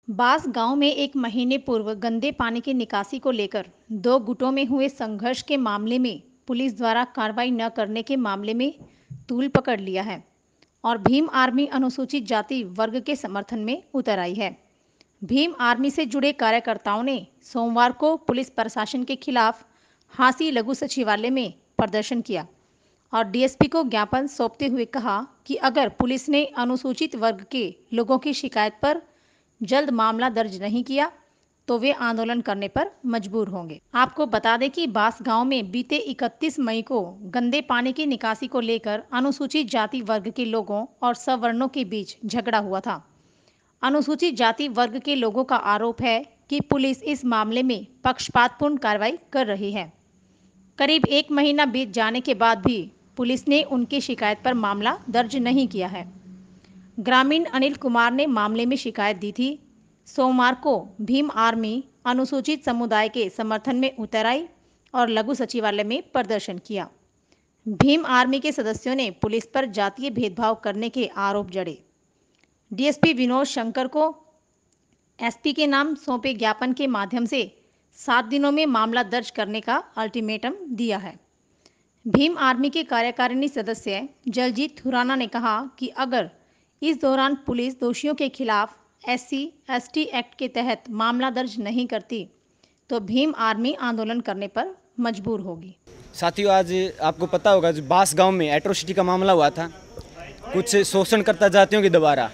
बास गांव में एक महीने पूर्व गंदे पानी की निकासी को लेकर दो गुटों में हुए संघर्ष के मामले में पुलिस द्वारा कार्रवाई न करने के मामले में तूल पकड़ लिया है और भीम आर्मी अनुसूचित जाति वर्ग के समर्थन में उतर आई है। भीम आर्मी से जुड़े कार्यकर्ताओं ने सोमवार को पुलिस प्रशासन के खिलाफ हांसी लघु सचिवालय में प्रदर्शन किया और डीएसपी को ज्ञापन सौंपते हुए कहा कि अगर पुलिस ने अनुसूचित वर्ग के लोगों की शिकायत पर जल्द मामला दर्ज नहीं किया तो वे आंदोलन करने पर मजबूर होंगे। आपको बता दें कि बास गांव में बीते 31 मई को गंदे पानी की निकासी को लेकर अनुसूचित जाति वर्ग के लोगों और सवर्णों के बीच झगड़ा हुआ था। अनुसूचित जाति वर्ग के लोगों का आरोप है कि पुलिस इस मामले में पक्षपातपूर्ण कार्रवाई कर रही है। करीब एक महीना बीत जाने के बाद भी पुलिस ने उनकी शिकायत पर मामला दर्ज नहीं किया है। ग्रामीण अनिल कुमार ने मामले में शिकायत दी थी। सोमवार को भीम आर्मी अनुसूचित समुदाय के समर्थन में उतर आई और लघु सचिवालय में प्रदर्शन किया। भीम आर्मी के सदस्यों ने पुलिस पर जातीय भेदभाव करने के आरोप जड़े। डीएसपी विनोद शंकर को एसपी के नाम सौंपे ज्ञापन के माध्यम से 7 दिनों में मामला दर्ज करने का अल्टीमेटम दिया है। भीम आर्मी के कार्यकारिणी सदस्य जलजीत खुराना ने कहा कि अगर इस दौरान पुलिस दोषियों के खिलाफ SC/ST एक्ट के तहत मामला दर्ज नहीं करती तो भीम आर्मी आंदोलन करने पर मजबूर होगी। साथियों, आज आपको पता होगा जो बास गांव में एट्रोसिटी का मामला हुआ था, कुछ शोषणकर्ता जातियों के द्वारा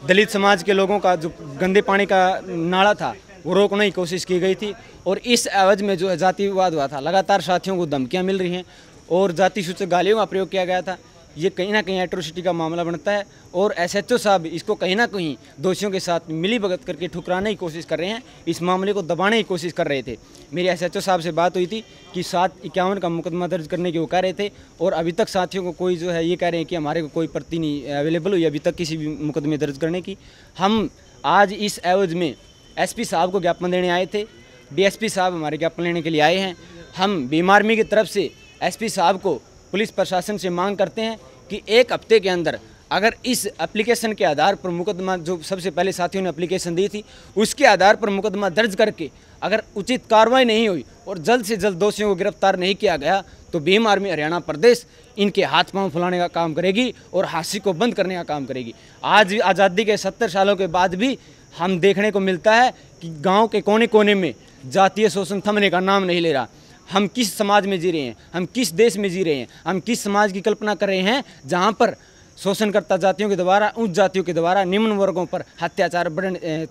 दलित समाज के लोगों का जो गंदे पानी का नाला था वो रोकने की कोशिश की गई थी और इस एवज में जो है जाति विवाद हुआ था। लगातार साथियों को धमकियाँ मिल रही हैं और जाति सूचक गालियों का प्रयोग किया गया था। ये कहीं ना कहीं एट्रोसिटी का मामला बनता है और SHO साहब इसको कहीं ना कहीं दोषियों के साथ मिलीभगत करके ठुकराने की कोशिश कर रहे हैं, इस मामले को दबाने की कोशिश कर रहे थे। मेरी SHO साहब से बात हुई थी कि 751 का मुकदमा दर्ज करने की वो कह रहे थे और अभी तक साथियों को कोई जो है ये कह रहे हैं कि हमारे को कोई प्रति नहीं अवेलेबल हुई अभी तक किसी भी मुकदमे दर्ज करने की। हम आज इस एवज में SP साहब को ज्ञापन देने आए थे। DSP साहब हमारे ज्ञापन लेने के लिए आए हैं। हम भीम आर्मी की तरफ से SP साहब को पुलिस प्रशासन से मांग करते हैं कि 1 हफ्ते के अंदर अगर इस एप्लीकेशन के आधार पर मुकदमा, जो सबसे पहले साथियों ने एप्लीकेशन दी थी उसके आधार पर मुकदमा दर्ज करके अगर उचित कार्रवाई नहीं हुई और जल्द से जल्द दोषियों को गिरफ्तार नहीं किया गया तो भीम आर्मी हरियाणा प्रदेश इनके हाथ पांव फुलाने का काम करेगी और हांसी को बंद करने का काम करेगी। आज आज़ादी के 70 सालों के बाद भी हम देखने को मिलता है कि गाँव के कोने कोने में जातीय शोषण थमने का नाम नहीं ले रहा। हम किस समाज में जी रहे हैं, हम किस देश में जी रहे हैं, हम किस समाज की कल्पना कर रहे हैं जहां पर शोषणकर्ता जातियों के द्वारा, उच्च जातियों के द्वारा निम्न वर्गों पर अत्याचार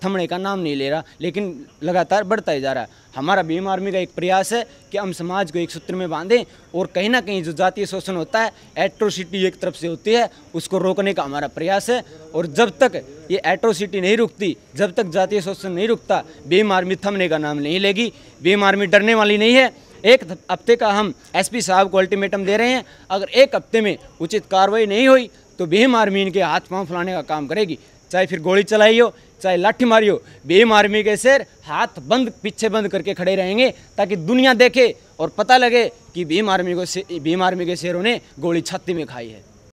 थमने का नाम नहीं ले रहा, लेकिन लगातार बढ़ता ही जा रहा है। हमारा भीम आर्मी का एक प्रयास है कि हम समाज को एक सूत्र में बांधें और कहीं ना कहीं जो जातीय शोषण होता है, एट्रोसिटी एक तरफ से होती है, उसको रोकने का हमारा प्रयास है। और जब तक ये एट्रोसिटी नहीं रुकती, जब तक जातीय शोषण नहीं रुकता, भीम आर्मी थमने का नाम नहीं लेगी। भीम आर्मी डरने वाली नहीं है। 1 हफ्ते का हम SP साहब को अल्टीमेटम दे रहे हैं। अगर 1 हफ्ते में उचित कार्रवाई नहीं हुई तो भीम आर्मी इनके हाथ पांव फुलाने का काम करेगी। चाहे फिर गोली चलाई हो, चाहे लाठी मारी हो, भीम आर्मी के शेर हाथ बंद, पीछे बंद करके खड़े रहेंगे ताकि दुनिया देखे और पता लगे कि भीम आर्मी के शेरों ने गोली छाती में खाई है।